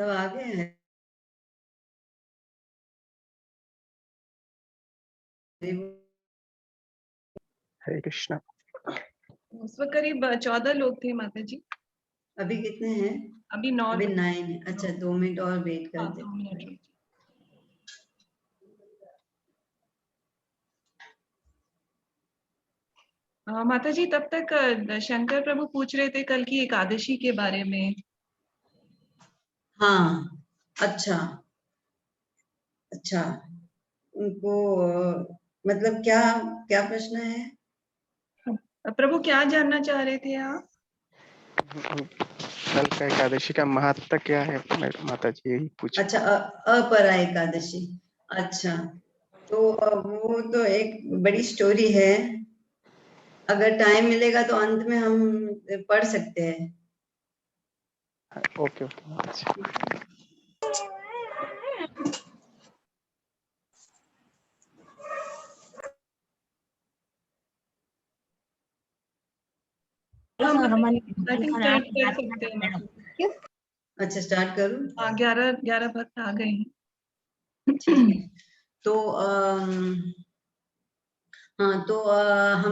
सब आ गए हैं। हरे कृष्णा। उस वक्त करीब 14 लोग थे माता जी। अभी कितने हैं? अभी 9 अभी 9 है। अच्छा 2 मिनट और वेट कर हाँ, दे। 2 मिनट। माता जी तब तक शंकर प्रभु पूछ रहे थे कल की एकादशी के बारे में। हाँ अच्छा अच्छा, उनको मतलब क्या क्या प्रश्न है? प्रभु क्या जानना चाह रहे थे आप? कल का एकादशी का महत्व क्या है माता जी, यही पूछ। अच्छा अपरा एकादशी। अच्छा तो वो तो एक बड़ी स्टोरी है, अगर टाइम मिलेगा तो अंत में हम पढ़ सकते हैं। ओके ओके माता जी। कर सकते हैं। अच्छा स्टार्ट करूं? हाँ 11 भक्त आ गए हैं। ठीक है तो हाँ तो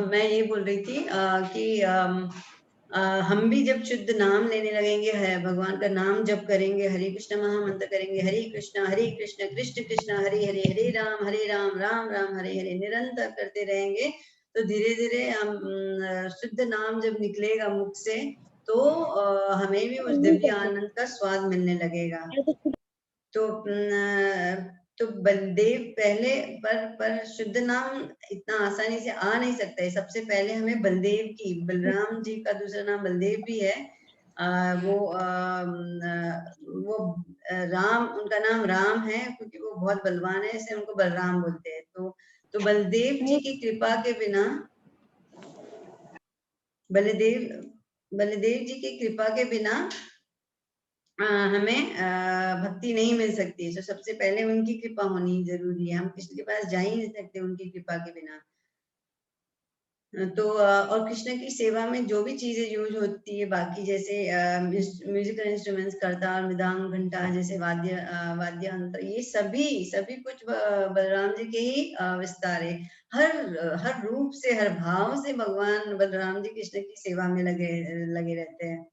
मैं ये बोल रही थी कि हम भी जब शुद्ध नाम लेने लगेंगे, है भगवान का नाम जप करेंगे, हरे कृष्ण महामंत्र करेंगे, हरे कृष्ण कृष्ण कृष्ण हरे हरे, हरे राम राम राम हरे हरे निरंतर करते रहेंगे, तो धीरे धीरे हम शुद्ध नाम जब निकलेगा मुख से तो हमें भी उस दिव्य आनंद का स्वाद मिलने लगेगा। तो बलदेव पहले पर शुद्ध नाम इतना आसानी से आ नहीं सकता है। सबसे पहले हमें बलदेव की, बलराम जी का दूसरा नाम बलदेव भी है। वो राम, उनका नाम राम है क्योंकि वो बहुत बलवान है, इसलिए उनको बलराम बोलते हैं। तो बलदेव जी की कृपा के बिना, बलदेव जी की कृपा के बिना हमें भक्ति नहीं मिल सकती। तो सबसे पहले उनकी कृपा होनी जरूरी है, हम किसी के पास जा ही नहीं सकते उनकी कृपा के बिना। तो और कृष्ण की सेवा में जो भी चीजें यूज होती है बाकी, जैसे म्यूजिकल इंस्ट्रूमेंट्स, करतार, मृदंग, घंटा जैसे वाद्य यंत्र, ये सभी कुछ बलराम जी के ही विस्तार है। हर रूप से, हर भाव से भगवान बलराम जी कृष्ण की सेवा में लगे रहते हैं।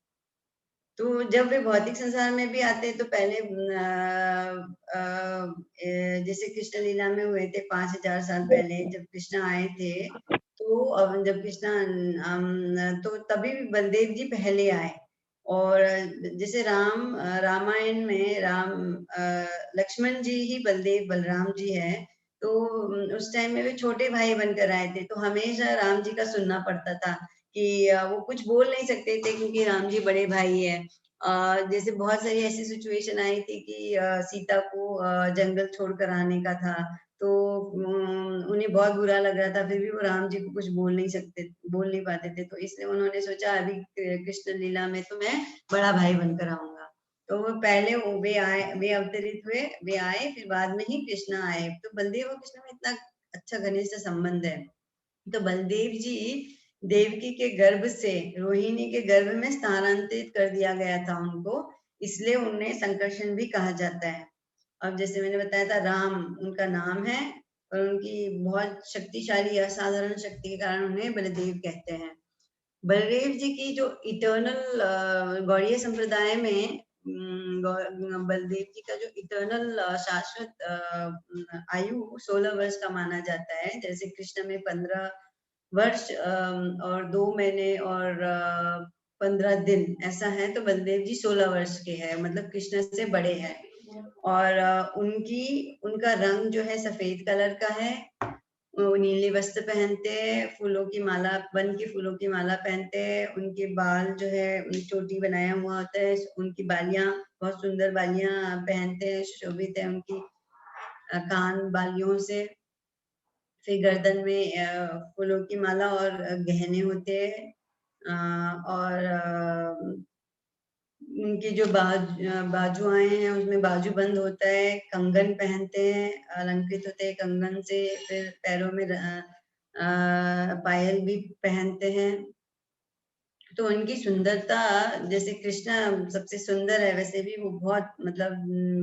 तो जब वे भौतिक संसार में भी आते हैं तो पहले जैसे कृष्ण लीला में हुए थे 5000 साल पहले जब कृष्ण आए थे, तो अब जब कृष्ण तो तभी बलदेव जी पहले आए। और जैसे रामायण में लक्ष्मण जी ही बलराम जी है, तो उस टाइम में वे छोटे भाई बनकर आए थे, तो हमेशा राम जी का सुनना पड़ता था कि वो कुछ बोल नहीं सकते थे क्योंकि राम जी बड़े भाई है। जैसे बहुत सारी ऐसी सिचुएशन आई थी कि सीता को जंगल छोड़कर आने का था, तो उन्हें बहुत बुरा लग रहा था, फिर भी वो राम जी को कुछ बोल नहीं पाते थे। तो इसलिए उन्होंने सोचा अभी कृष्ण लीला में तो मैं बड़ा भाई बनकर आऊंगा। तो वो पहले वे अवतरित हुए, वे आए, फिर बाद में ही कृष्ण आए। तो बलदेव और कृष्ण में इतना अच्छा घनिष्ठ संबंध है। तो बलदेव जी देवकी के गर्भ से रोहिणी के गर्भ में स्थानांतरित कर दिया गया था उनको, इसलिए उन्हें संकर्षण भी कहा जाता है। अब जैसे मैंने बताया था, राम उनका नाम है और उनकी बहुत शक्तिशाली असाधारण शक्ति के कारण उन्हें बलदेव कहते हैं। बलदेव जी की जो इटर्नल गौड़ीय संप्रदाय में बलदेव जी का जो इटर्नल शाश्वत आयु 16 वर्ष का माना जाता है। जैसे कृष्ण में 15 वर्ष और 2 महीने और 15 दिन ऐसा है, तो बलदेव जी 16 वर्ष के हैं, मतलब कृष्ण से बड़े हैं। और उनका रंग जो है सफेद कलर का है, वो नीले वस्त्र पहनते हैं, फूलों की माला, वन के फूलों की माला पहनते हैं, उनके बाल जो है चोटी बनाया हुआ होता है, उनकी बालियां बहुत सुंदर बालियां पहनते हैं, सुशोभित है उनकी कान बालियों से। फिर गर्दन में फूलों की माला और गहने होते हैं, और उनकी जो बाजुआएं हैं उसमें बाजू बंद होता है, कंगन पहनते हैं, अलंकृत होते हैं कंगन से, फिर पैरों में पायल भी पहनते हैं। तो उनकी सुंदरता, जैसे कृष्ण सबसे सुंदर है वैसे भी वो बहुत मतलब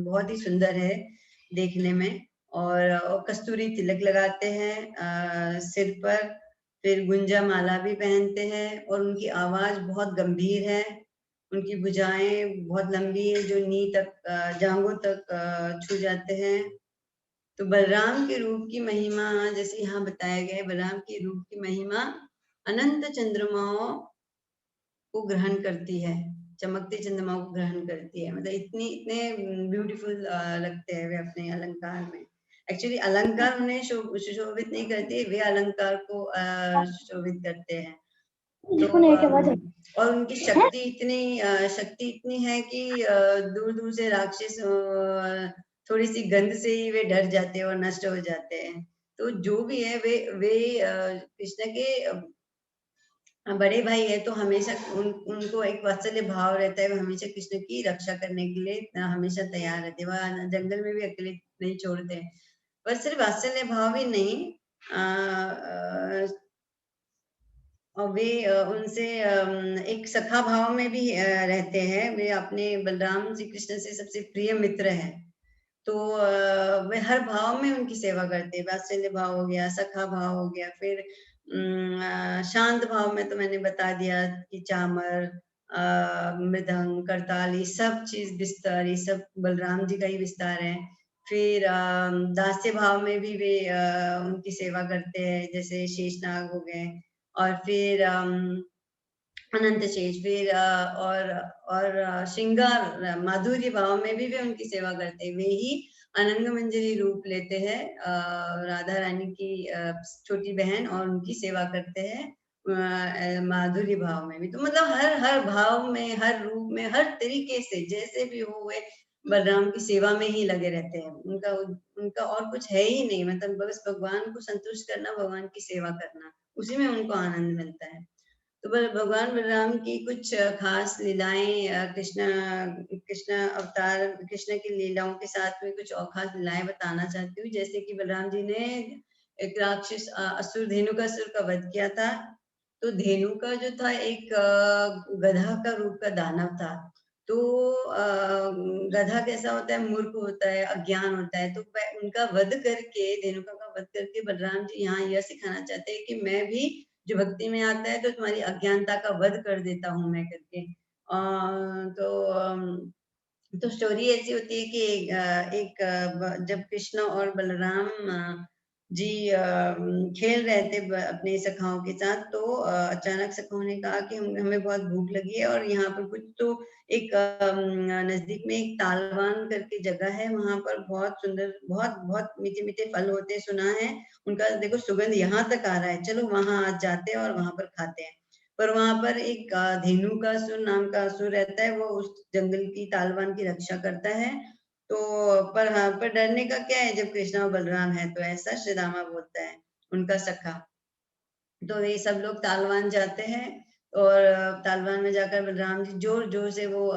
बहुत ही सुंदर है देखने में। और कस्तूरी तिलक लगाते हैं सिर पर, फिर गुंजा माला भी पहनते हैं और उनकी आवाज बहुत गंभीर है। उनकी भुजाएं बहुत लंबी है जो नी तक जांघों तक छू जाते हैं। तो बलराम के रूप की महिमा जैसे यहाँ बताया गया है, बलराम के रूप की महिमा अनंत चंद्रमाओं को ग्रहण करती है, चमकते चंद्रमा को ग्रहण करती है। मतलब इतने ब्यूटीफुल लगते हैं वे अपने अलंकार में। एक्चुअली अलंकार उन्हें सुशोभित नहीं करते, वे अलंकार को सुशोभित करते हैं। तो और उनकी शक्ति इतनी है कि दूर दूर से राक्षस थोड़ी सी गंध से ही वे डर जाते हैं और नष्ट हो जाते हैं। तो जो भी है वे कृष्ण के बड़े भाई है, तो हमेशा उनको एक वात्सल्य भाव रहता है। वो हमेशा कृष्ण की रक्षा करने के लिए हमेशा तैयार रहते हैं। वह जंगल में भी अकेले नहीं छोड़ते हैं। पर सिर्फ वात्सल्य भाव ही नहीं, और वे उनसे एक सखा भाव में भी रहते हैं। वे अपने बलराम जी कृष्ण से सबसे प्रिय मित्र हैं। तो वे हर भाव में उनकी सेवा करते हैं। वात्सल्य भाव हो गया, सखा भाव हो गया, फिर शांत भाव में तो मैंने बता दिया कि चामर, मृदंग, करताल, ये सब चीज विस्तार, ये सब बलराम जी का ही विस्तार है। फिर दास्य भाव में भी वे उनकी सेवा करते हैं, जैसे शेषनाग हो गए। और फिर अनंत शेष, फिर और श्रृंगार माधुर्य भाव में भी वे उनकी सेवा करते हैं। वे ही अनंग मंजरी रूप लेते हैं, राधा रानी की छोटी बहन, और उनकी सेवा करते हैं माधुर्य भाव में भी। तो मतलब हर हर भाव में, हर रूप में, हर तरीके से जैसे भी हो वे बलराम की सेवा में ही लगे रहते हैं। उनका और कुछ है ही नहीं, मतलब बस भगवान को संतुष्ट करना, भगवान की सेवा करना, उसी में उनको आनंद मिलता है। तो भगवान बलराम की कुछ खास लीलाएं, कृष्ण अवतार, कृष्ण की लीलाओं के साथ में कुछ और खास लीलाएं बताना चाहती हूँ। जैसे कि बलराम जी ने एक राक्षस असुर, धेनुकासुर का वध किया था। तो धेनुका जो था एक गधा का रूप का दानव था। तो गधा कैसा होता है, मूर्ख होता है, अज्ञान होता है। तो उनका वध करके, धेनुका का वध करके बलराम जी यहाँ यह सिखाना चाहते हैं कि मैं भी जो भक्ति में आता है तो तुम्हारी अज्ञानता का वध कर देता हूँ मैं करके। तो स्टोरी ऐसी होती है कि जब कृष्ण और बलराम जी खेल रहे थे अपने सखाओं के साथ, तो अचानक सखाओं ने कहा कि हमें बहुत भूख लगी है, और यहाँ पर कुछ तो एक नजदीक में एक तालवान करके जगह है, वहां पर बहुत सुंदर, बहुत बहुत मीठे मीठे फल होते सुना है। उनका देखो सुगंध यहाँ तक आ रहा है, चलो वहां आज जाते हैं और वहां पर खाते हैं। पर वहां पर एक धेनुकासुर नाम का असुर रहता है, वो उस जंगल की तालवान की रक्षा करता है। तो पर डरने का क्या है, जब कृष्ण और बलराम है, तो ऐसा श्री रामा बोलता है उनका सखा। तो ये सब लोग तालवान जाते हैं, और तालवान में जाकर बलराम जी जोर जोर से वो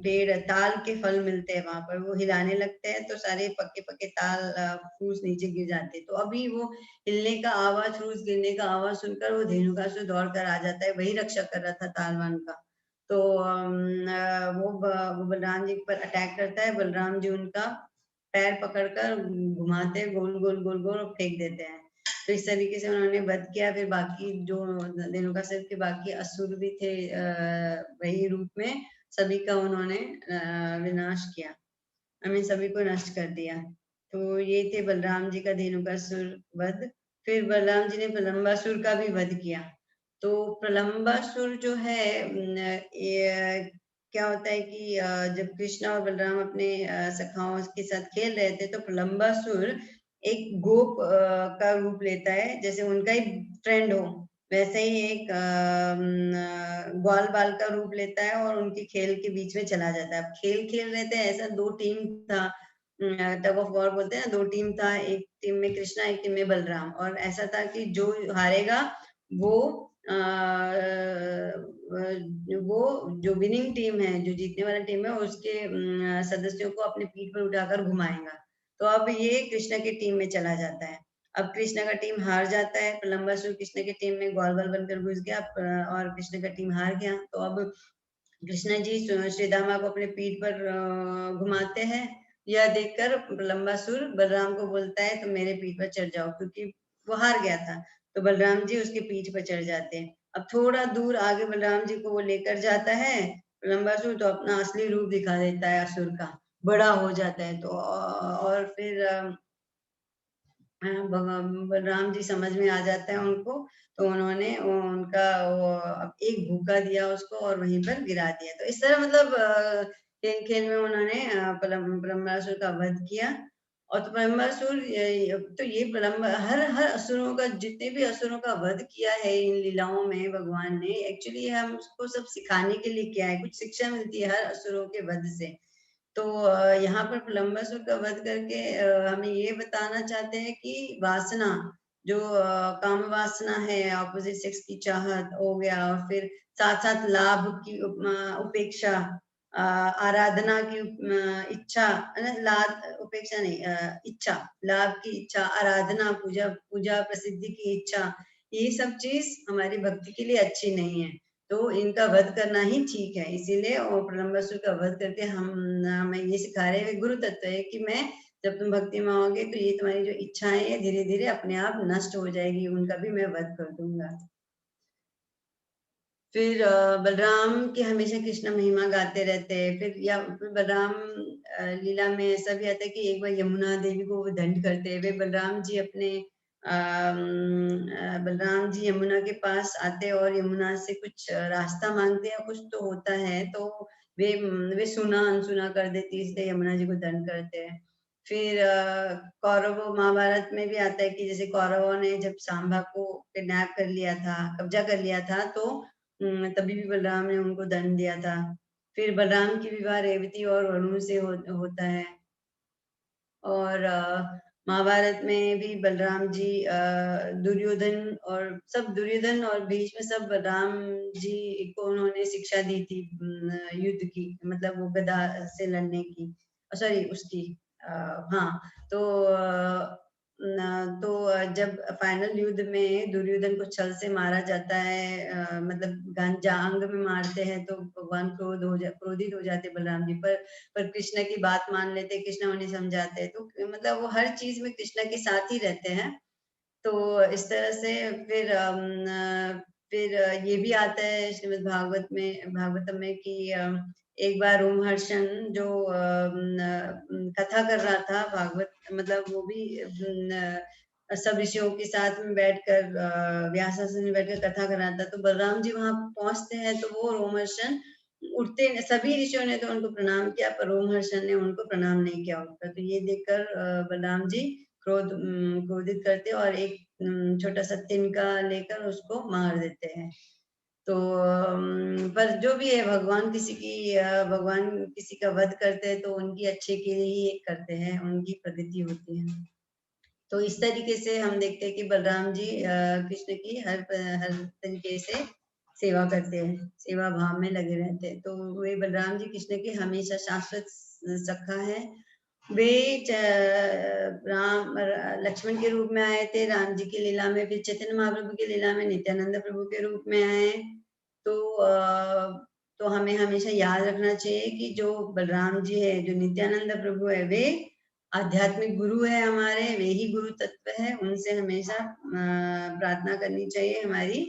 पेड़ ताल के फल मिलते हैं वहां पर, वो हिलाने लगते हैं, तो सारे पक्के पक्के ताल फूस नीचे गिर जाते हैं। तो अभी वो हिलने का आवाज, फूस गिरने का आवाज सुनकर वो धेनुकासुर दौड़ कर आ जाता है, वही रक्षा कर रहा था तालवान का। तो वो बलराम जी पर अटैक करता है। बलराम जी उनका पैर पकड़कर घुमाते, गोल गोल गोल गोल, और फेंक देते हैं। तो इस तरीके से उन्होंने वध किया। फिर बाकी जो धेनुकासुर के बाकी असुर भी थे वही रूप में, सभी का उन्होंने विनाश किया, हमें सभी को नष्ट कर दिया। तो ये थे बलराम जी का धेनुकासुर वध। फिर बलराम जी ने प्रलंबासुर का भी वध किया। तो प्रलंबासुर जो है, ये क्या होता है कि जब कृष्ण और बलराम अपने सखाओं के साथ खेल रहे थे, तो प्रलंबासुर एक गोप का रूप लेता है, जैसे उनका ही फ्रेंड हो वैसे ही एक ग्वाल बाल का रूप लेता है, और उनके खेल के बीच में चला जाता है। अब खेल खेल रहे थे, ऐसा दो टीम था, टग ऑफ वॉर बोलते हैं ना, दो टीम था, एक टीम में कृष्णा, एक टीम में बलराम। और ऐसा था कि जो हारेगा वो जो विनिंग टीम है, जो जीतने वाला टीम है, उसके सदस्यों को अपने पीठ पर उठाकर घुमाएगा। तो अब ये कृष्ण की टीम में चला जाता है। अब कृष्ण का टीम हार जाता है, प्रलंबासुर कृष्ण की टीम में ग्वाल बाल बनकर घुस गया और कृष्ण का टीम हार गया। तो अब कृष्ण जी श्री दामा को अपने पीठ पर घुमाते हैं। यह देखकर प्रलंबासुर बलराम को बोलता है तुम मेरे पीठ पर चढ़ जाओ, क्योंकि वो हार गया था। तो बलराम जी उसके पीठ पर चढ़ जाते हैं। अब थोड़ा दूर आगे बलराम जी को वो लेकर जाता है प्रलंबासुर, तो अपना असली रूप दिखा देता है असुर का, बड़ा हो जाता है। तो और फिर बलराम जी समझ में आ जाता है उनको, तो उन्होंने उनका वो एक भूखा दिया उसको और वहीं पर गिरा दिया। तो इस तरह मतलब खेल खेल में उन्होंने ब्रह्मासुर का वध किया। और तो ब्रह्मासुर तो ये हर हर असुरों का, जितने भी असुरों का वध किया है इन लीलाओं में भगवान ने, एक्चुअली हम उसको सब सिखाने के लिए किया है, कुछ शिक्षा मिलती है हर असुरों के वध से। तो यहाँ पर प्रलंबासुर का वध करके हमें ये बताना चाहते हैं कि वासना, जो काम वासना है, ऑपोजिट सेक्स की चाहत हो गया, और फिर साथ साथ लाभ की उपेक्षा, आराधना की इच्छा, उपेक्षा नहीं, इच्छा, लाभ की इच्छा, आराधना, पूजा पूजा प्रसिद्धि की इच्छा, ये सब चीज हमारी भक्ति के लिए अच्छी नहीं है। तो इनका वध करना ही ठीक है। इसीलिए और प्रलंबासुर का वध करके हमें ये सिखा रहे हैं, गुरु तत्व है कि मैं, जब तुम भक्ति में आओगे तो ये तुम्हारी जो इच्छाएं है धीरे धीरे अपने आप नष्ट हो जाएगी, उनका भी मैं वध कर दूंगा। फिर बलराम की हमेशा कृष्ण महिमा गाते रहते हैं। फिर बलराम लीला में ऐसा भी आता है कि एक बार यमुना देवी को वो दंड करते हैं। वे बलराम जी अपने बलराम जी यमुना के पास आते और यमुना से कुछ रास्ता मांगते हैं, कुछ तो होता है, तो वे सुना अनसुना कर देती, इसलिए यमुना जी को दंड करते हैं। फिर कौरव महाभारत में भी आता है कि जैसे कौरवों ने जब सांबा को किडनैप कर लिया था, कब्जा कर लिया था, तो तभी भी बलराम ने उनको दंड दिया था। फिर बलराम की विवाह रेवती और वरुण से होता है। और महाभारत में भी बलराम जी दुर्योधन और भीष्म सब बलराम जी को उन्होंने शिक्षा दी थी युद्ध की, मतलब वो गदा से लड़ने की, सॉरी उसकी हाँ। तो जब फाइनल युद्ध में दुर्योधन को छल से मारा जाता है, मतलब जांग में मारते हैं, तो भगवान क्रोधित हो जाते बलराम जी पर कृष्ण की बात मान लेते, कृष्ण उन्हें समझाते हैं। तो मतलब वो हर चीज में कृष्ण के साथ ही रहते हैं। तो इस तरह से फिर ये भी आता है श्रीमद् भागवतम में कि एक बार रोमहर्षण जो कथा कर रहा था भागवत, मतलब वो भी सब ऋषियों के साथ में बैठकर व्यासासन में बैठकर कथा कर रहा था। तो बलराम जी वहां पहुंचते हैं, तो वो रोमहर्षण उठते, सभी ऋषियों ने तो उनको प्रणाम किया, पर रोमहर्षण ने उनको प्रणाम नहीं किया उठकर। तो ये देखकर बलराम जी क्रोधित करते और एक छोटा सा तिनका लेकर उसको मार देते हैं। तो पर जो भी है, भगवान किसी का वध करते हैं तो उनकी अच्छे के लिए ही करते हैं, उनकी प्रगति होती है। तो इस तरीके से हम देखते हैं कि बलराम जी कृष्ण की हर तरीके से सेवा करते हैं, सेवा भाव में लगे रहते हैं। तो वे बलराम जी कृष्ण के हमेशा शाश्वत सखा है। वे राम लक्ष्मण के रूप में आए थे राम जी की लीला में, फिर चैतन्य महाप्रभु की लीला में नित्यानंद प्रभु के रूप में आए। तो हमें हमेशा याद रखना चाहिए कि जो बलराम जी है, जो नित्यानंद प्रभु है, वे आध्यात्मिक गुरु है हमारे, वे ही गुरु तत्व है। उनसे हमेशा प्रार्थना करनी चाहिए हमारी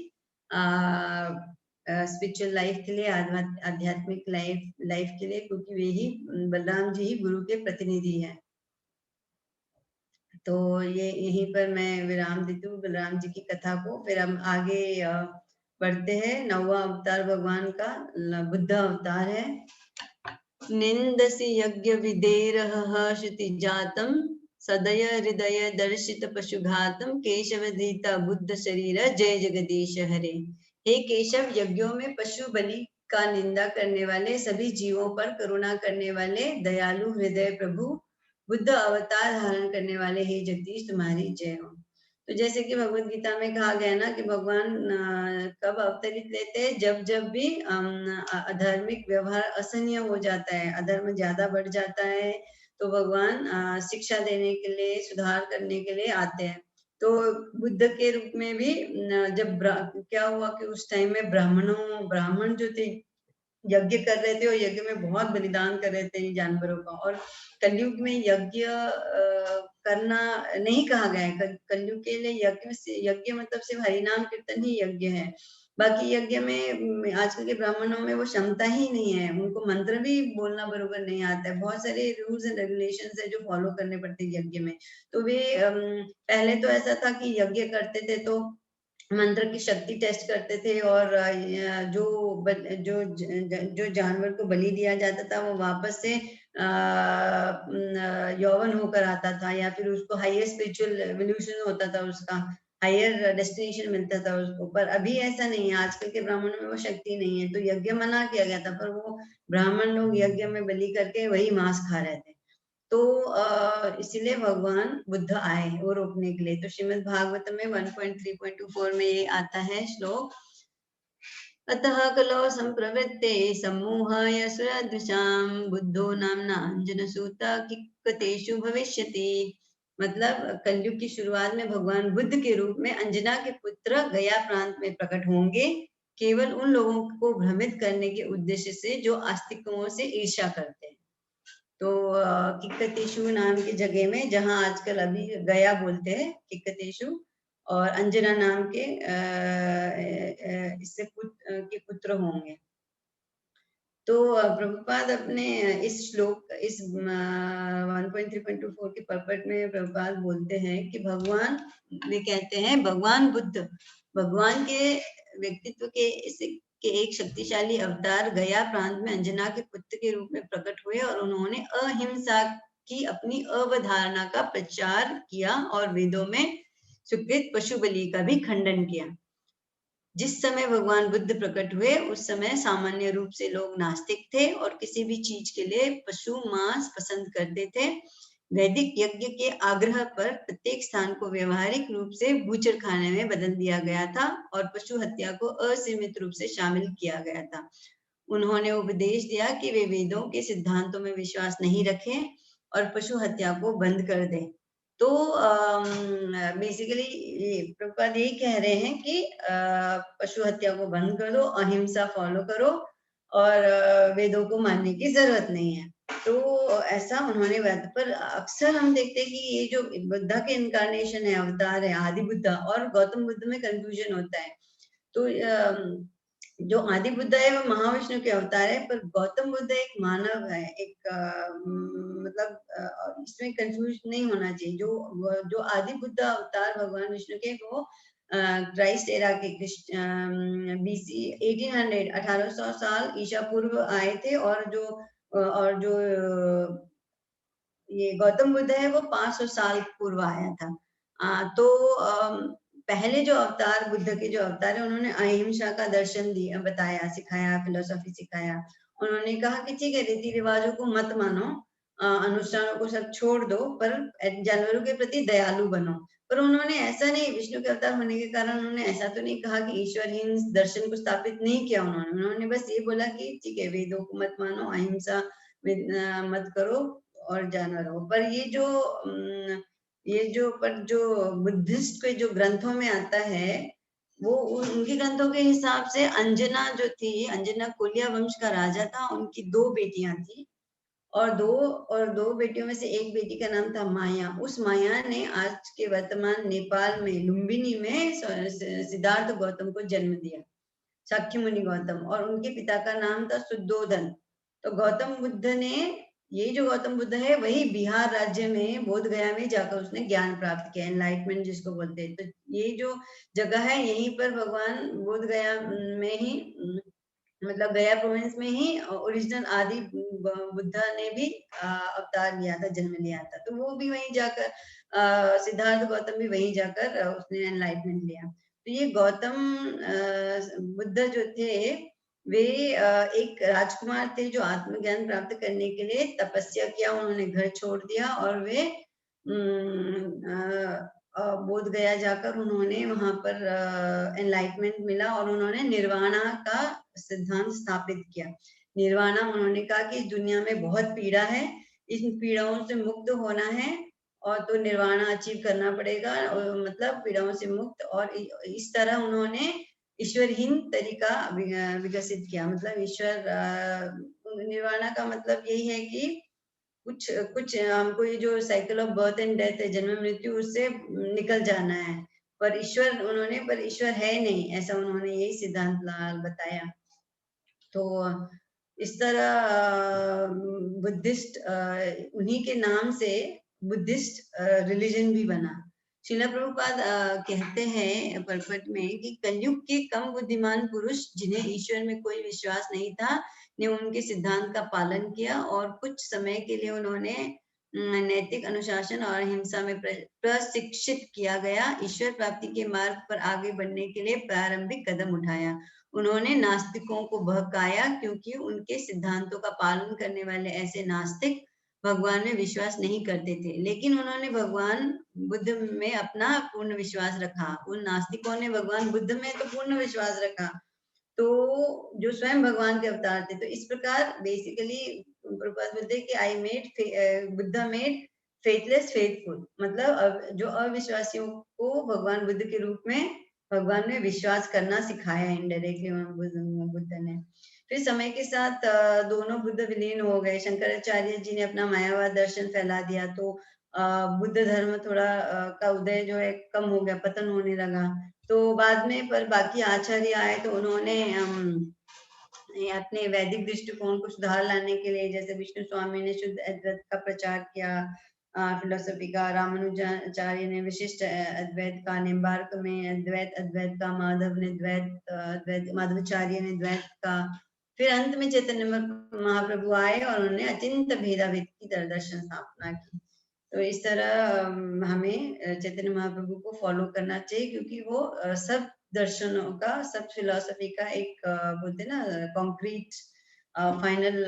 स्पिरिचुअल लाइफ के लिए, आध्यात्मिक लाइफ के लिए, क्योंकि वे ही बलराम जी ही गुरु के प्रतिनिधि हैं। तो ये यहीं पर मैं विराम देती हूँ बलराम जी की कथा को। फिर हम आगे बढ़ते हैं। 9वां अवतार भगवान का बुद्ध अवतार है। निंदसि यज्ञ विदेरः श्रुति जातम सदय हृदय दर्शित पशुघातम केशव धीता बुद्ध शरीर जय जगदीश हरे। हे केशव, यज्ञों में पशु बलि का निंदा करने वाले, सभी जीवों पर करुणा करने वाले दयालु हृदय प्रभु, बुद्ध अवतार धारण करने वाले, हे जगदीश तुम्हारी जय हो। तो जैसे कि भगवत गीता में कहा गया ना कि भगवान कब अवतरित लेते हैं, जब भी अधार्मिक व्यवहार असहनीय हो जाता है, अधर्म ज्यादा बढ़ जाता है, तो भगवान शिक्षा देने के लिए, सुधार करने के लिए आते हैं। तो बुद्ध के रूप में भी जब क्या हुआ कि उस टाइम में ब्राह्मण जो थे यज्ञ कर रहे थे और यज्ञ में बहुत बलिदान कर रहे थे जानवरों का। और कलयुग में यज्ञ करना नहीं कहा गया है। कलयुग के लिए यज्ञ मतलब सिर्फ हरिनाम कीर्तन ही यज्ञ है। बाकी यज्ञ में आजकल के ब्राह्मणों में वो क्षमता ही नहीं है, उनको मंत्र भी बोलना बरोबर नहीं आता है। बहुत सारे रूल्स एंड रेगुलेशंस है जो फॉलो करने पड़ते हैं यज्ञ में। तो वे पहले तो ऐसा था कि यज्ञ करते थे तो मंत्र की शक्ति टेस्ट करते थे, और जो जानवर को बलि दिया जाता था वो वापस से यौवन होकर आता था, या फिर उसको हायर स्पिरिचुअल एवोल्यूशन होता था, उसका हायर डेस्टिनेशन मिलता था उसको। पर अभी ऐसा नहीं है, आजकल के ब्राह्मणों में वो शक्ति नहीं है, तो यज्ञ मना किया गया था, पर वो ब्राह्मण लोग यज्ञ में बलि करके वही मांस खा रहे थे। तो इसीलिए भगवान बुद्ध आए वो रोकने के लिए। तो श्रीमद् भागवत में 1.3.24 में ये आता है श्लोक, अतः कलौ संप्रवृत्ते सम्मोहाय सुरदृशाम बुद्धो नाम्ना अंजनसूता किक्कतेषु भविष्यति। मतलब कलयुग की शुरुआत में भगवान बुद्ध के रूप में अंजना के पुत्र गया प्रांत में प्रकट होंगे, केवल उन लोगों को भ्रमित करने के उद्देश्य से जो आस्तिकों से ईर्ष्या करते हैं। तो किक्कतेशु नाम की जगह में, जहां आजकल अभी गया बोलते हैं किक्कतेशु, और अंजना नाम के इससे के पुत्र होंगे। तो प्रभुपाद अपने इस श्लोक इस 1.3.24 के पर्पट में प्रभुपाद बोलते हैं कि भगवान, वे कहते हैं भगवान बुद्ध भगवान के व्यक्तित्व के एक शक्तिशाली अवतार गया प्रांत में अंजना के पुत्र के रूप में प्रकट हुए, और उन्होंने अहिंसा की अपनी अवधारणा का प्रचार किया और वेदों में स्वीकृत पशु बलि का भी खंडन किया। जिस समय भगवान बुद्ध प्रकट हुए उस समय सामान्य रूप से लोग नास्तिक थे और किसी भी चीज के लिए पशु मांस पसंद करते थे। वैदिक यज्ञ के आग्रह पर प्रत्येक स्थान को व्यवहारिक रूप से बूचर खाने में बदल दिया गया था और पशु हत्या को असीमित रूप से शामिल किया गया था। उन्होंने उपदेश दिया कि वे वेदों के सिद्धांतों में विश्वास नहीं रखें और पशु हत्या को बंद कर दें। तो बेसिकली प्रभुपाद यही कह रहे हैं कि पशु हत्या को बंद कर दो, अहिंसा फॉलो करो, और वेदों को मानने की जरूरत नहीं है। तो ऐसा उन्होंने बात। पर अक्सर हम देखते हैं कि ये जो बुद्धा के इनकारनेशन है, अवतार है, आदि बुद्धा और गौतम बुद्ध में कंफ्यूजन होता है। तो जो आदि बुद्ध है वो महाविष्णु के अवतार है, पर गौतम बुद्ध एक मानव है, एक मतलब इसमें कंफ्यूज नहीं होना चाहिए। जो आदि बुद्ध अवतार भगवान विष्णु के, वो क्राइस्ट एरा के BC 1800 साल ईसा पूर्व आए थे, और जो ये गौतम बुद्ध है वो 500 साल पूर्व आया था। तो पहले जो अवतार बुद्ध के जो अवतार है, उन्होंने अहिंसा का दर्शन दिया, बताया, सिखाया, फिलोसॉफी सिखाया। उन्होंने कहा कि ठीक है, रीति रिवाजों को मत मानो, अनुष्ठानों को सब छोड़ दो, पर जानवरों के प्रति दयालु बनो। पर उन्होंने ऐसा नहीं, विष्णु के अवतार होने के कारण उन्होंने ऐसा तो नहीं कहा कि ईश्वरहीन दर्शन को स्थापित नहीं किया। उन्होंने बस ये बोला कि ठीक है, वेदों को मत मानो, अहिंसा मत करो और जानवर हो। पर जो बुद्धिस्ट के जो ग्रंथों में आता है, वो उनके ग्रंथों के हिसाब से अंजना जो थी, अंजना कोलिया वंश का राजा था, उनकी 2 बेटियां थी, और दो बेटियों में से एक बेटी का नाम था माया। उस माया ने आज के वर्तमान नेपाल में लुम्बिनी में सिद्धार्थ गौतम को जन्म दिया, शाक्य मुनि गौतम, और उनके पिता का नाम था शुद्धोधन। तो गौतम बुद्ध ने, ये जो गौतम बुद्ध है वही बिहार राज्य में बोध गया में जाकर उसने ज्ञान प्राप्त किया, एनलाइटमेंट जिसको बोलते हैं। तो ये जो जगह है, यहीं पर भगवान बोध गया में ही, मतलब गया प्रोविंस में ही ओरिजिनल आदि बुद्धा ने भी अवतार लिया था, जन्म लिया था। तो वो भी वहीं जाकर, सिद्धार्थ गौतम भी वहीं जाकर उसने एनलाइटमेंट लिया। तो ये गौतम बुद्ध जो थे, वे एक राजकुमार थे जो आत्मज्ञान प्राप्त करने के लिए तपस्या किया। उन्होंने घर छोड़ दिया और वे बोध गया जाकर उन्होंने वहां पर एनलाइटमेंट मिला, और उन्होंने निर्वाणा का सिद्धांत स्थापित किया। निर्वाणा, उन्होंने कहा कि इस दुनिया में बहुत पीड़ा है, इन पीड़ाओं से मुक्त होना है, और तो निर्वाण अचीव करना पड़ेगा, और मतलब पीड़ाओं से मुक्त। और इस तरह उन्होंने ईश्वरहीन तरीका विकसित किया। मतलब ईश्वर निर्वाणा का मतलब यही है कि कुछ कुछ हमको ये जो cycle of birth and death है, जन्म मृत्यु, उससे निकल जाना है। पर ईश्वर है नहीं, ऐसा उन्होंने यही सिद्धांत बताया। तो इस तरह बुद्धिस्ट उन्हीं के नाम से बुद्धिस्ट रिलीजन भी बना। श्रील प्रभुपाद कहते हैं परपट में कि कलयुग के कम बुद्धिमान पुरुष जिन्हें ईश्वर में कोई विश्वास नहीं था ने उनके सिद्धांत का पालन किया, और कुछ समय के लिए उन्होंने नैतिक अनुशासन और हिंसा में प्रशिक्षित किया गया। ईश्वर प्राप्ति के मार्ग पर आगे बढ़ने के लिए प्रारंभिक कदम उठाया। उन्होंने नास्तिकों को बहकाया, क्योंकि उनके सिद्धांतों का पालन करने वाले ऐसे नास्तिक भगवान में विश्वास नहीं करते थे, लेकिन उन्होंने भगवान बुद्ध में अपना पूर्ण विश्वास रखा। उन नास्तिकों ने भगवान बुद्ध में तो पूर्ण विश्वास रखा, तो जो स्वयं भगवान के अवतार थे। तो इस प्रकार बेसिकली प्रभुपाद बोलते हैं कि I made Buddha made faithless faithful, मतलब जो अविश्वासियों को भगवान बुद्ध के रूप में भगवान में विश्वास करना सिखाया इनडायरेक्टली बुद्ध ने। फिर समय के साथ दोनों बुद्ध विलीन हो गए। शंकराचार्य जी ने अपना मायावाद दर्शन फैला दिया, तो बुद्ध धर्म थोड़ा का उदय जो है कम हो गया, पतन होने लगा। तो बाद में पर बाकी आचार्य आए, तो उन्होंने अपने वैदिक दृष्टिकोण को सुधार लाने के लिए, जैसे विष्णु स्वामी ने शुद्ध अद्वैत का प्रचार किया, फिलोसफी का, रामानुजाचार्य ने विशिष्ट अद्वैत का, निम्बार्क में अद्वैत का, माधव ने द्वैत, माधवाचार्य ने द्वैत का। फिर अंत में चैतन्य महाप्रभु आए और उन्होंने अचिंत भेदाभेद की दर्शन स्थापना की। तो इस तरह हमें चैतन्य महाप्रभु को फॉलो करना चाहिए, क्योंकि वो सब दर्शनों का, सब फिलॉसफी का एक बोलते ना कॉन्क्रीट फाइनल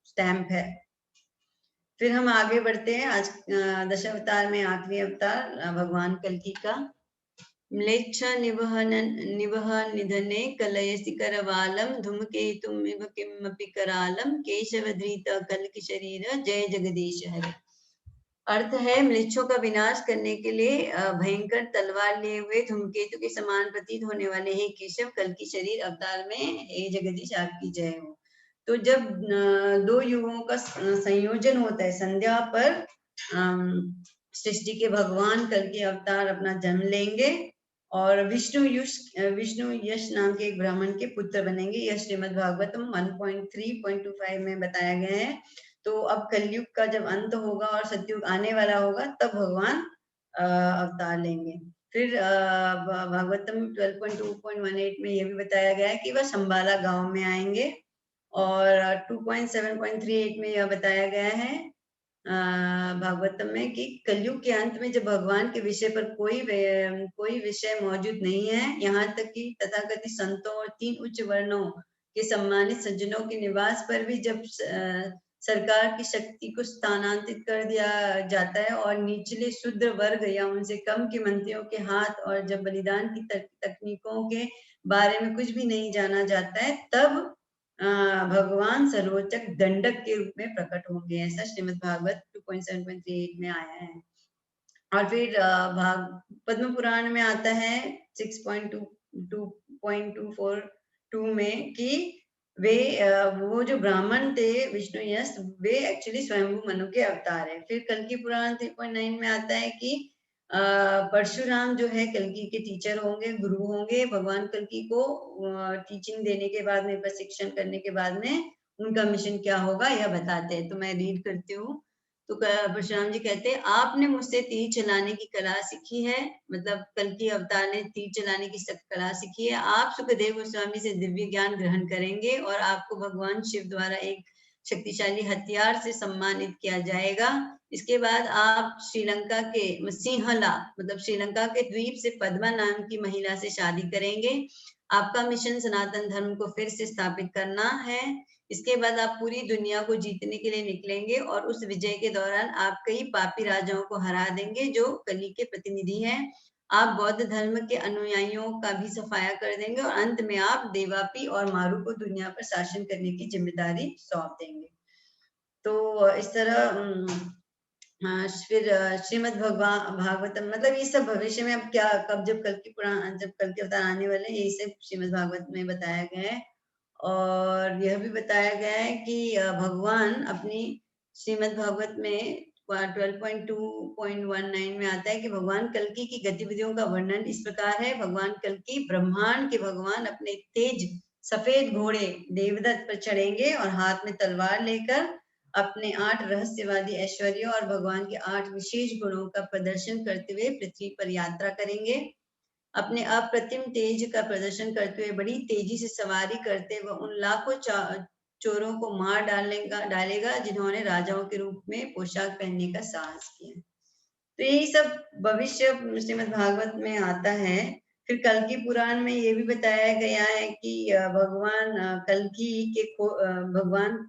स्टैम्प है। फिर हम आगे बढ़ते हैं। आज दशावतार में आखिरी अवतार भगवान कल्कि का। म्लेच्छ निवह निधने कलयसि करवालम धूमकेतुमिव किमपि करालम केशवधृत कल्कि शरीर जय जगदीश हरे। अर्थ है, म्लेच्छों का विनाश करने के लिए भयंकर तलवार लिए हुए धूमकेतु के समान प्रतीत होने वाले हे केशव, कल्कि शरीर अवतार में हे जगदीश आपकी जय हो। तो जब दो युगों का संयोजन होता है, संध्या पर सृष्टि के भगवान कल्कि अवतार अपना जन्म लेंगे और विष्णु यश नाम के एक ब्राह्मण के पुत्र बनेंगे। यह श्रीमद् भागवतम 1.3.25 में बताया गया है। तो अब कलयुग का जब अंत होगा और सतयुग आने वाला होगा, तब भगवान अवतार लेंगे। फिर भागवतम 12.2.18 में यह भी बताया गया है कि वह संबाला गांव में आएंगे। और 2.7.38 में यह बताया गया है भागवतम में कि कलयुग के अंत में जब भगवान के विषय पर कोई विषय मौजूद नहीं है, यहाँ तक कि तथाकथित संतों और 3 उच्च वर्णों के सम्मानित सज्जनों के निवास पर भी जब सरकार की शक्ति को स्थानांतरित कर दिया जाता है और निचले शूद्र वर्ग या उनसे कम के मंत्रियों के हाथ, और जब बलिदान की तकनीकों के बारे में कुछ भी नहीं जाना जाता है, तब भगवान सर्वोच्च दंडक के रूप में प्रकट होंगे। ऐसा श्रीमद् भागवत 2.7.38 में आया है। और फिर पद्म पुराण में आता है 6.2.242 में कि वो जो ब्राह्मण थे विष्णु यश, वे एक्चुअली स्वयंभू मनु के अवतार है। फिर कल्कि पुराण 3.9 में आता है कि परशुराम जो है कल्कि के टीचर होंगे, गुरु होंगे। भगवान कल्कि को टीचिंग देने के बाद में, प्रशिक्षण करने के बाद में उनका मिशन क्या होगा यह बताते हैं। तो मैं रीड करती हूँ। तो परशुराम जी कहते हैं, आपने मुझसे तीर चलाने की कला सीखी है, मतलब कल्कि अवतार ने तीर चलाने की कला सीखी है। आप सुखदेव गोस्वामी से दिव्य ज्ञान ग्रहण करेंगे और आपको भगवान शिव द्वारा एक शक्तिशाली हथियार से सम्मानित किया जाएगा। इसके बाद आप श्रीलंका के सिंहला, मतलब श्रीलंका के द्वीप से पद्मा नाम की महिला से शादी करेंगे। आपका मिशन सनातन धर्म को फिर से स्थापित करना है। इसके बाद आप पूरी दुनिया को जीतने के लिए निकलेंगे और उस विजय के दौरान आप कई पापी राजाओं को हरा देंगे जो कली के प्रतिनिधि हैं। आप बौद्ध धर्म के अनुयायियों का भी सफाया कर देंगे और अंत में आप देवापी और मारू को दुनिया पर शासन करने की जिम्मेदारी सौंप देंगे। तो इस तरह हाँ, फिर श्रीमद् भागवतम, मतलब ये सब भविष्य में अब क्या, कब, जब कल की अवतार आने वाले हैं, यही सब श्रीमद् भागवत में बताया गया है। और यह भी बताया गया है कि भगवान अपनी श्रीमद् भागवत में 12.2.19 में आता है कि भगवान कल्कि की गतिविधियों का वर्णन इस प्रकार है। भगवान कल्कि ब्रह्मांड के भगवान अपने तेज सफेद घोड़े देवदत्त पर चढ़ेंगे और हाथ में तलवार लेकर अपने 8 रहस्यवादी ऐश्वर्यों और भगवान के 8 विशेष गुणों का प्रदर्शन करते हुए पृथ्वी पर यात्रा करेंगे। अपने अप्रतिम तेज का प्रदर्शन करते हुए बड़ी तेजी से सवारी करते वह उन लाखों चोरों को मार डालेगा जिन्होंने राजाओं के रूप में पोशाक पहनने का साहस किया। तो यही सब भविष्य श्रीमद् भागवत में आता है। फिर कल्कि पुराण में ये भी बताया गया है कि भगवान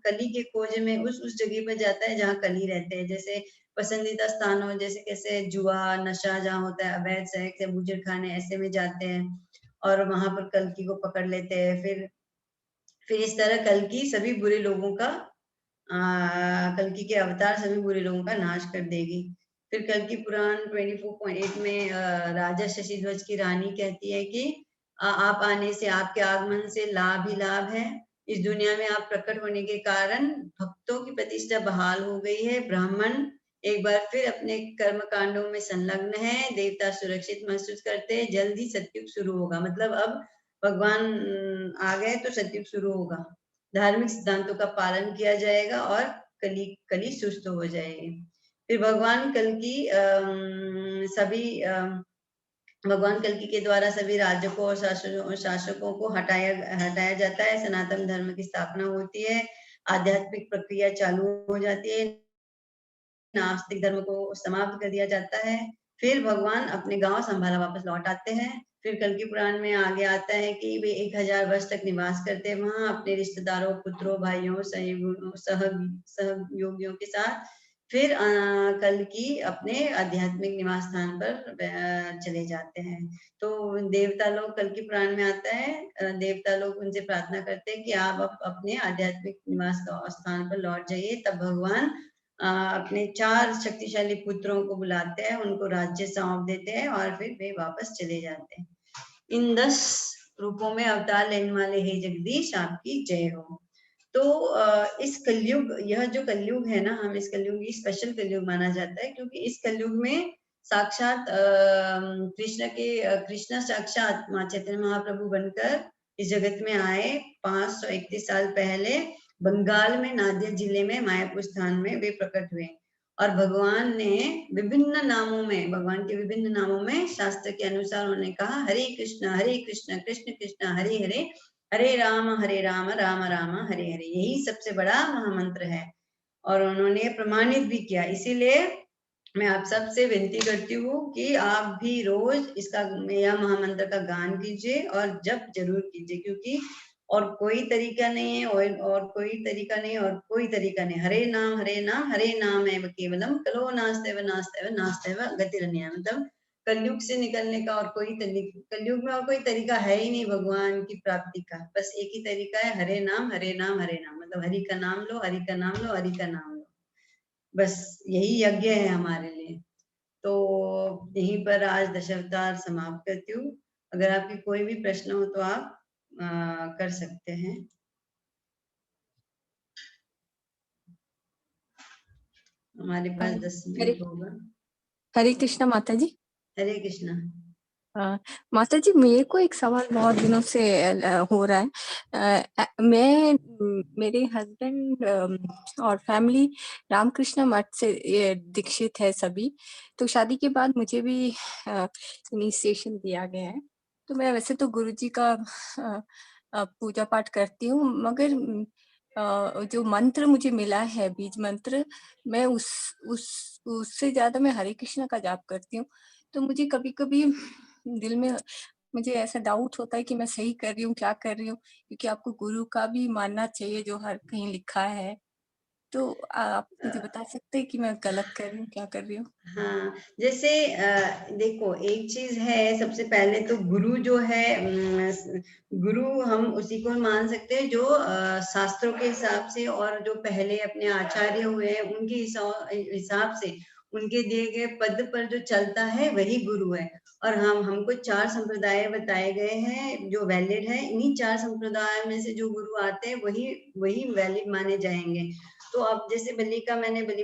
कली के खोज में उस जगह पर जाता है जहाँ कली रहते हैं, जैसे पसंदीदा स्थानों, जैसे कैसे जुआ नशा जहाँ होता है, अवैध सेक्स या बूचड़ खाने, ऐसे में जाते हैं और वहां पर कल्कि को पकड़ लेते हैं। फिर इस तरह कल्कि सभी बुरे लोगों का कल्कि के अवतार सभी बुरे लोगों का नाश कर देगी। फिर कल्कि पुराण 24.8 में राजा शशिध्वज की रानी कहती है कि आप आने से, आपके आगमन से लाभ ही लाभ है। इस दुनिया में आप प्रकट होने के कारण भक्तों की प्रतिष्ठा बहाल हो गई है। ब्राह्मण एक बार फिर अपने कर्म कांडों में संलग्न है, देवता सुरक्षित महसूस करते हैं, जल्द ही सतयुग शुरू होगा। मतलब अब भगवान आ गए तो सतयुग शुरू होगा, धार्मिक सिद्धांतों का पालन किया जाएगा और कली सुस्त हो जाएगी। फिर भगवान कल्कि के द्वारा सभी राजकों और शासकों को हटाया जाता है। सनातन धर्म की स्थापना होती है, आध्यात्मिक प्रक्रिया चालू हो जाती है, नास्तिक धर्म को समाप्त कर दिया जाता है। फिर भगवान अपने गांव संभाला वापस लौट आते हैं। फिर कल्कि पुराण में आगे आता है कि वे 1000 वर्ष तक निवास करते हैं वहां, अपने रिश्तेदारों, पुत्रों, भाइयों, सहयोगियों के साथ। फिर कल्कि अपने आध्यात्मिक निवास स्थान पर चले जाते हैं। तो देवता लोग, कल्कि पुराण में आता है, देवता लोग उनसे प्रार्थना करते हैं कि आप अपने आध्यात्मिक निवास स्थान पर लौट जाइए। तब भगवान अपने 4 शक्तिशाली पुत्रों को बुलाते हैं, उनको राज्य सौंप देते हैं और फिर वे वापस चले जाते हैं। इन 10 रूपों में अवतार लेने वाले हे जगदीश आपकी जय हो। तो इस कलयुग, यह जो कलयुग है ना, हम इस कलयुग की स्पेशल कलयुग माना जाता है क्योंकि इस कलयुग में साक्षात कृष्ण साक्षात माँ चैतन्य महाप्रभु बनकर इस जगत में आए। 531 साल पहले बंगाल में नादिया जिले में मायापुर स्थान में वे प्रकट हुए और भगवान ने विभिन्न नामों में, भगवान के विभिन्न नामों में शास्त्र के अनुसार उन्होंने कहा हरे कृष्ण कृष्ण कृष्ण हरे हरे, हरे राम राम राम हरे हरे। यही सबसे बड़ा महामंत्र है और उन्होंने प्रमाणित भी किया। इसीलिए मैं आप सबसे विनती करती हूँ कि आप भी रोज इसका, यह महामंत्र का गान कीजिए और जप जरूर कीजिए, क्योंकि और कोई तरीका नहीं है, और कोई तरीका नहीं, और कोई तरीका नहीं। हरे नाम एव केवलम, कलो नास्तेव नास्तेव नास्तेव गतिरन्या। मतलब कलयुग से निकलने का और कलयुग में और कोई तरीका है ही नहीं भगवान की प्राप्ति का। बस एक ही तरीका है, हरे नाम हरे नाम हरे नाम। मतलब हरि का नाम लो, हरि का नाम लो, हरि का नाम लो, बस यही यज्ञ है हमारे लिए। तो यहीं पर आज दशावतार समाप्त करती हूँ। अगर आपकी कोई भी प्रश्न हो तो आप कर सकते हैं। हमारे पास 10 मिनट होगा। हरे कृष्णा माता जी। हरे कृष्णा। माता जी, मेरे को एक सवाल बहुत दिनों से हो रहा है। मेरे हस्बैंड और फैमिली रामकृष्ण मठ से दीक्षित है सभी। तो शादी के बाद मुझे भी इनिशिएशन दिया गया है। तो मैं वैसे तो गुरुजी का पूजा पाठ करती हूँ, मगर जो मंत्र मुझे मिला है, बीज मंत्र, मैं उससे ज्यादा मैं हरे कृष्णा का जाप करती हूँ। तो मुझे कभी कभी दिल में मुझे ऐसा डाउट होता है कि मैं सही कर रही हूँ, क्या कर रही हूँ, क्योंकि आपको गुरु का भी मानना चाहिए जो हर कहीं लिखा है। तो आप मुझे बता सकते हैं कि मैं गलत कर रही हूँ, क्या कर रही हूँ? हाँ, जैसे देखो, एक चीज है, सबसे पहले तो गुरु जो है, गुरु हम उसी को मान सकते हैं जो शास्त्रों के हिसाब से और जो पहले अपने आचार्य हुए हैं उनके हिसाब से उनके दिए गए पद पर जो चलता है वही गुरु है। और हमको 4 संप्रदाय बताए गए हैं जो वैलिड है। इन्हीं 4 संप्रदाय में से जो गुरु आते हैं वही वैलिड माने जाएंगे। तो अब जैसे बलि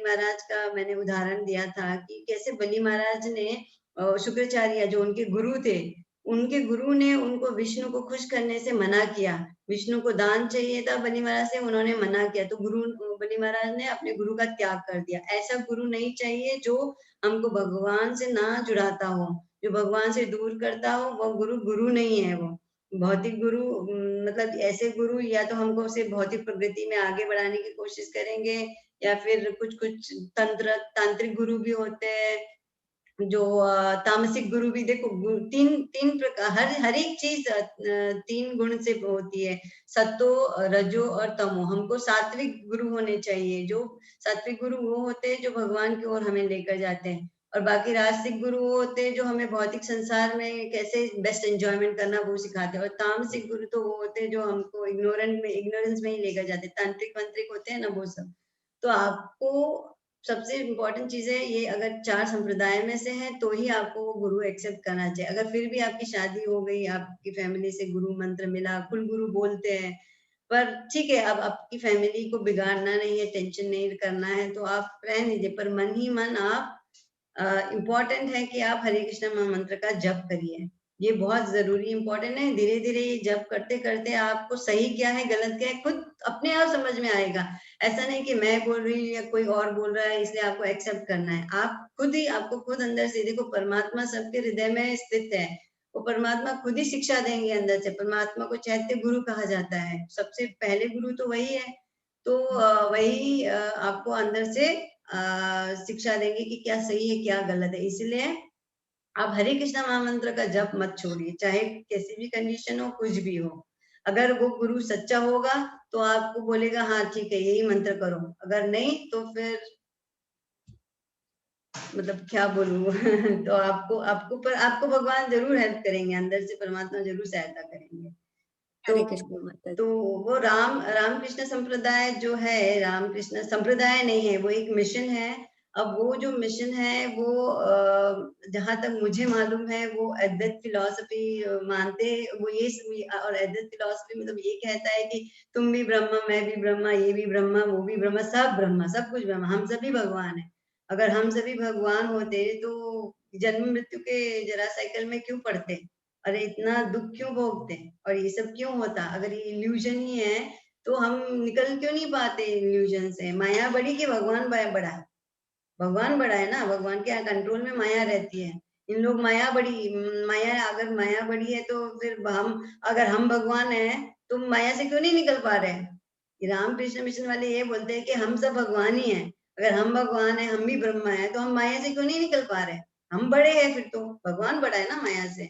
महाराज का मैंने उदाहरण दिया था कि कैसे बलि महाराज ने शुक्राचार्य जो उनके गुरु थे, उनके गुरु ने उनको विष्णु को खुश करने से मना किया। विष्णु को दान चाहिए था बलि महाराज से, उन्होंने मना किया, तो बलि महाराज ने अपने गुरु का त्याग कर दिया। ऐसा गुरु नहीं चाहिए जो हमको भगवान से ना जुड़ाता हो, जो भगवान से दूर करता हो, वो गुरु नहीं है। वो भौतिक गुरु मतलब ऐसे गुरु या तो हमको उसे भौतिक प्रगति में आगे बढ़ाने की कोशिश करेंगे, या फिर कुछ तांत्रिक गुरु भी होते हैं, जो तामसिक गुरु भी। देखो तीन प्रकार, हर एक चीज 3 गुण से होती है, सतो, रजो और तमो। हमको सात्विक गुरु होने चाहिए। जो सात्विक गुरु वो होते हैं जो भगवान की ओर हमें लेकर जाते हैं, और बाकी राजसिक गुरु वो होते हैं जो हमें भौतिक संसार में कैसे बेस्ट एंजॉयमेंट करना वो सिखाते हैं। और तामसिक गुरु तो वो होते हैं जो हमको इग्नोरेंस में ही लेकर जाते हैं, तांत्रिक मंत्रिक होते हैं ना वो सब। तो आपको सबसे इम्पोर्टेंट चीज है ये, अगर 4 संप्रदाय में से है तो ही आपको वो गुरु एक्सेप्ट करना चाहिए। अगर फिर भी आपकी शादी हो गई, आपकी फैमिली से गुरु मंत्र मिला, कुल गुरु बोलते हैं, पर ठीक है, अब आपकी फैमिली को बिगाड़ना नहीं है, टेंशन नहीं करना है, तो आप रहने दीजिए। पर मन ही मन आप इम्पोर्टेंट है कि आप हरे कृष्ण महामंत्र का जप करिए। ये बहुत जरूरी इम्पोर्टेंट है। धीरे धीरे ये जप करते करते आपको सही क्या है गलत क्या है खुद अपने आप समझ में आएगा। ऐसा नहीं कि मैं बोल रही हूँ या कोई और बोल रहा है इसलिए आपको एक्सेप्ट करना है। आपको खुद अंदर से देखो, परमात्मा सबके हृदय में स्थित है। वो परमात्मा खुद ही शिक्षा देंगे अंदर से। परमात्मा को चैत्य गुरु कहा जाता है, सबसे पहले गुरु तो वही है। तो वही आपको अंदर से शिक्षा देंगे कि क्या सही है क्या गलत है। इसलिए आप हरे कृष्णा महामंत्र का जप मत छोड़िए, चाहे कैसी भी कंडीशन हो, कुछ भी हो। अगर वो गुरु सच्चा होगा तो आपको बोलेगा हाँ ठीक है यही मंत्र करो, अगर नहीं तो फिर मतलब क्या बोलूं तो आपको भगवान जरूर हेल्प करेंगे, अंदर से परमात्मा जरूर सहायता करेंगे। हरे कृष्ण माता तो वो रामकृष्ण संप्रदाय जो है, रामकृष्ण संप्रदाय नहीं है, वो एक मिशन है। अब वो जो मिशन है वो जहां तक मुझे मालूम है वो अद्वैत फिलॉसफी मानते वो ये और अद्वैत फिलॉसफी मतलब ये कहता है कि तुम भी ब्रह्मा, मैं भी ब्रह्मा, ये भी ब्रह्मा, वो भी ब्रह्मा, सब कुछ ब्रह्मा, हम सभी भगवान है। अगर हम सभी भगवान होते तो जन्म मृत्यु के जरा साइकिल में क्यों पड़ते, अरे इतना दुख क्यों भोगते, और ये सब क्यों होता। अगर ये इल्यूजन ही है तो हम निकल क्यों नहीं पाते इल्यूजन से। माया बड़ी कि भगवान बड़ा है? भगवान बड़ा है ना, भगवान के कंट्रोल में माया रहती है। इन लोग अगर माया बड़ी है तो फिर अगर हम भगवान है तो माया से क्यों नहीं निकल पा रहे। रामकृष्ण मिशन वाले ये बोलते हैं कि हम सब भगवान ही हैं। अगर हम भगवान है, हम भी ब्रह्मा है, तो हम माया से क्यों नहीं निकल पा रहे। हम बड़े हैं, फिर तो भगवान बड़ा है ना माया से।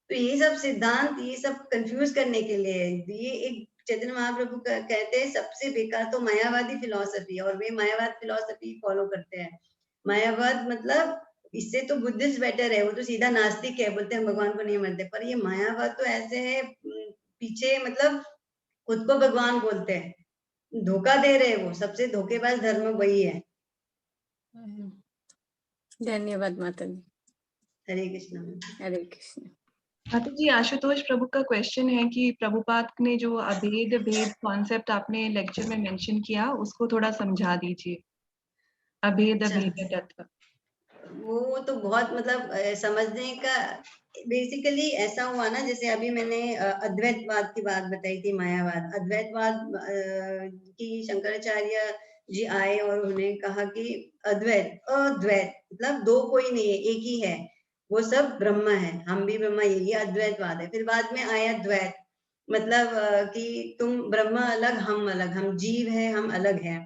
तो ये सब सिद्धांत ये सब कंफ्यूज करने के लिए ये एक चैतन्य महाप्रभु कहते हैं सबसे बेकार तो मायावादी फिलॉसफी है, और वे मायावाद फिलॉसफी फॉलो करते हैं। मायावाद मतलब इससे तो बुद्धिस्ट बेटर है, वो तो सीधा नास्तिक है, बोलते हैं भगवान को नहीं मानते। पर ये मायावाद तो ऐसे है पीछे मतलब खुद को भगवान बोलते हैं, धोखा दे रहे हैं। वो सबसे धोखेबाज धर्म वही है। धन्यवाद माता जी। हरे कृष्ण। हरे कृष्ण। माता जी, आशुतोष प्रभु का क्वेश्चन है कि प्रभुपाद ने जो अभेद भेद कॉन्सेप्ट आपने लेक्चर में मेंशन किया उसको थोड़ा समझा दीजिए। अभेद भेद तत्व वो तो बहुत मतलब समझने का बेसिकली ऐसा हुआ ना, जैसे अभी मैंने अद्वैतवाद की बात बताई थी, मायावाद। अद्वैतवाद की शंकराचार्य जी आए और उन्हें कहा कि अद्वैत मतलब दो कोई नहीं है, एक ही है, वो सब ब्रह्म है, हम भी ब्रह्म, ये अद्वैतवाद है। फिर बाद में आया द्वैत, मतलब कि तुम ब्रह्म अलग, हम अलग, हम जीव है, हम अलग है।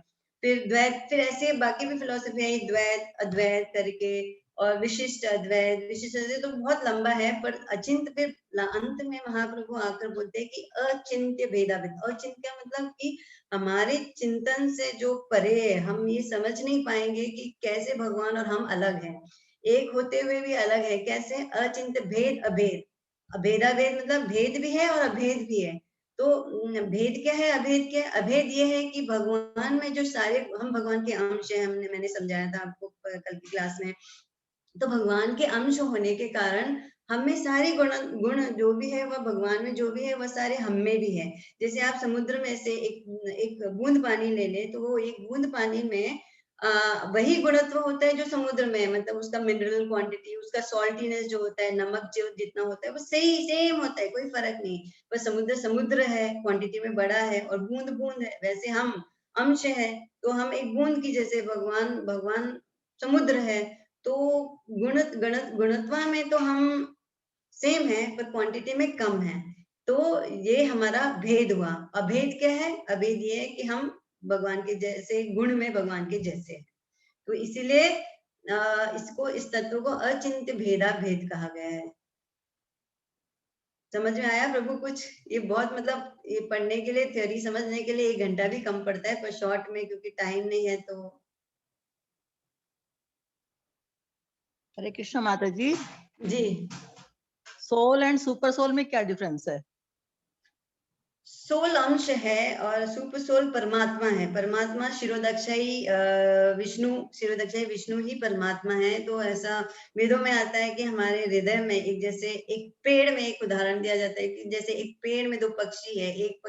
फिर द्वैत, फिर ऐसे बाकी भी फिलोसफी आई द्वैत अद्वैत करके, और विशिष्ट अद्वैत तो बहुत लंबा है। पर अचिंत्य, फिर अंत में महाप्रभु आकर बोलते हैं कि अचिंत्य भेदाभेद। अचिंत्य मतलब कि हमारे चिंतन से जो परे है, हम ये समझ नहीं पाएंगे कि कैसे भगवान और हम अलग हैं, एक होते हुए भी अलग है। कैसे? अचिंत्य भेद अभेद, अभेदाभेद मतलब भेद भी है और अभेद भी है। तो तो भेद क्या है, अभेद क्या है? अभेद ये है कि भगवान में जो सारे हम भगवान के अंश हैं, मैंने समझाया था आपको कल की क्लास में। तो भगवान के अंश होने के कारण हम में सारे गुण जो भी है वह भगवान में जो भी है वह सारे हम में भी है। जैसे आप समुद्र में से एक बूंद पानी ले ले तो वो एक बूंद पानी में वही गुणत्व होता है जो समुद्र में है, मतलब उसका मिनरल क्वांटिटी, उसका सॉल्टीनेस जो होता है, नमक जो जितना होता है वो सेम होता है, कोई फर्क नहीं। पर समुद्र समुद्र है, क्वांटिटी में बड़ा है, और बूंद बूंद है। वैसे हम अंश है, तो हम एक बूंद की जैसे भगवान समुद्र है। तो गुणत्वा में तो हम सेम है पर क्वांटिटी में कम है। तो ये हमारा भेद हुआ। अभेद क्या है? अभेद ये है कि हम भगवान के जैसे, गुण में भगवान के जैसे हैं। तो इसीलिए इसको, इस तत्व को अचिंत्य भेदा भेद कहा गया है। समझ में आया प्रभु कुछ? ये बहुत, मतलब ये पढ़ने के लिए, थ्योरी समझने के लिए 1 घंटा भी कम पड़ता है, पर शॉर्ट में क्योंकि टाइम नहीं है तो। हरे कृष्ण माता जी। जी, सोल एंड सुपर सोल में क्या डिफरेंस है? सोल अंश है और सुपर सोल परमात्मा है। परमात्मा शिरोदक्षाई विष्णु ही परमात्मा है। तो ऐसा वेदों में आता है कि हमारे हृदय में एक, जैसे एक पेड़ में एक उदाहरण दिया जाता है कि जैसे एक पेड़ में 2 पक्षी है, एक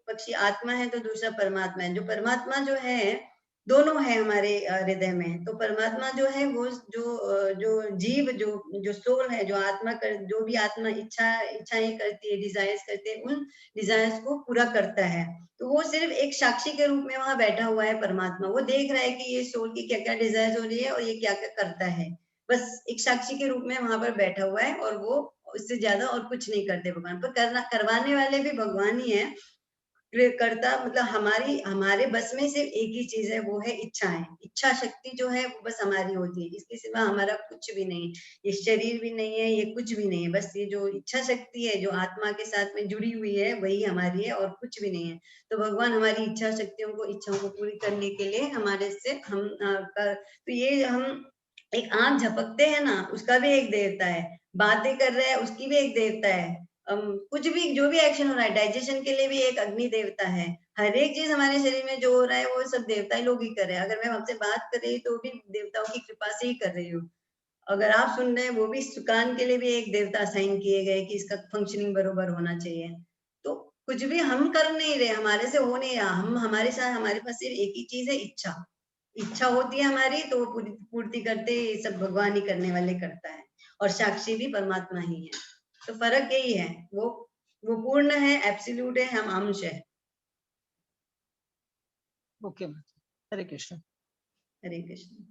पक्षी आत्मा है तो दूसरा परमात्मा है। जो परमात्मा जो है, दोनों है हमारे हृदय में। तो परमात्मा जो है वो जो जीव, जो सोल है, जो आत्मा जो भी आत्मा इच्छाएं करती है, डिजायर्स करते हैं, उन डिजायर्स को पूरा करता है। तो वो सिर्फ एक साक्षी के रूप में वहां बैठा हुआ है परमात्मा। वो देख रहा है कि ये सोल की क्या क्या डिजायर्स हो रही है और ये क्या क्या करता है। बस एक साक्षी के रूप में वहां पर बैठा हुआ है, और वो उससे ज्यादा और कुछ नहीं करते भगवान। पर करवाने वाले भी भगवान ही है। करता मतलब हमारे बस में सिर्फ एक ही चीज है, वो है इच्छाएं। इच्छा शक्ति जो है वो बस हमारी होती है, इसके सिवा हमारा कुछ भी नहीं। ये शरीर भी नहीं है, ये कुछ भी नहीं है। बस ये जो इच्छा शक्ति है जो आत्मा के साथ में जुड़ी हुई है वही हमारी है, और कुछ भी नहीं है। तो भगवान हमारी इच्छाओं को पूरी करने के लिए हमारे से तो ये हम एक आंख झपकते हैं ना, उसका भी एक देवता है। बातें कर रहे हैं, उसकी भी एक देवता है। कुछ भी जो भी एक्शन हो रहा है, डाइजेशन के लिए भी एक अग्नि देवता है। हर एक चीज हमारे शरीर में जो हो रहा है वो सब देवता ही लोग ही कर रहे हैं। अगर मैं आपसे बात कर रही हूँ तो भी देवताओं की कृपा से ही कर रही हूँ। अगर आप सुन रहे हैं वो भी, कान के लिए भी एक देवता असाइन किए गए कि इसका फंक्शनिंग बरोबर होना चाहिए। तो कुछ भी हम कर नहीं रहे, हमारे से हो नहीं रहा। हमारे साथ, हमारे पास सिर्फ एक ही चीज है, इच्छा होती है हमारी, तो वो पूर्ति करते, सब भगवान ही करने वाले करता है। और साक्षी भी परमात्मा ही है। तो फर्क यही है, वो पूर्ण है, एब्सोल्यूट है, हम अंश है। ओके, हरे कृष्ण। हरे कृष्ण।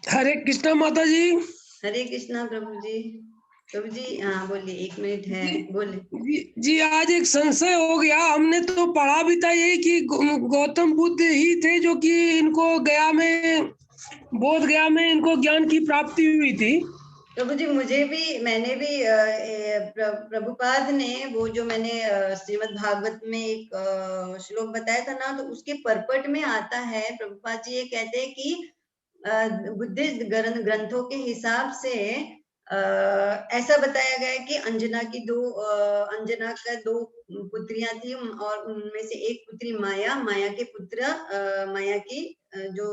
हरे कृष्णा माता जी। हरे कृष्णा प्रभु जी। प्रभु जी हाँ बोलिए, 1 मिनट है, बोलिए। जी आज एक संशय हो गया। हमने तो पढ़ा भी था यही कि गौतम बुद्ध ही थे जो कि इनको बोध गया में इनको ज्ञान की प्राप्ति हुई थी। प्रभु जी मैंने भी प्रभुपाद ने वो जो मैंने श्रीमद् भागवत में एक श्लोक बताया था ना, तो उसके परपट में आता है, प्रभुपाद जी ये कहते हैं कि बुद्धिस्ट ग्रंथों के हिसाब से ऐसा बताया गया है कि अंजना का 2 पुत्रियां थी, और उनमें से एक पुत्री माया के पुत्र, माया की जो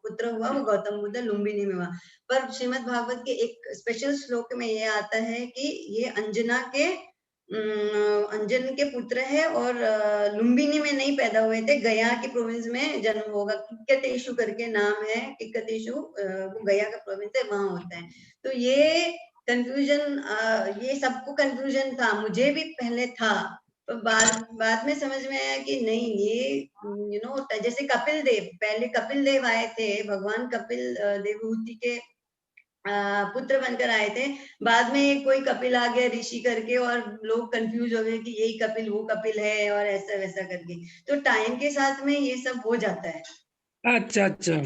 पुत्र हुआ वो गौतम बुद्ध लुम्बिनी में हुआ। पर श्रीमद् भागवत के एक स्पेशल श्लोक में ये आता है कि ये अंजन के पुत्र है, और लुम्बिनी में नहीं पैदा हुए थे, गया के प्रोविंस में जन्म होगा। किक्कतेशु करके नाम है, किक्कतेशु वो गया का प्रोविंस है, वहां होता है। तो ये कंफ्यूजन, ये सबको कंफ्यूजन था, मुझे भी पहले था। तो बाद में समझ में आया कि नहीं, ये जैसे पहले कपिल देव आए थे, भगवान कपिल देवहूति के पुत्र बनकर आए थे। बाद में कोई कपिल आ गया ऋषि करके, और लोग कंफ्यूज हो गए कि यही कपिल वो कपिल है, और ऐसा वैसा करके। तो टाइम के साथ में ये सब हो जाता है। अच्छा अच्छा।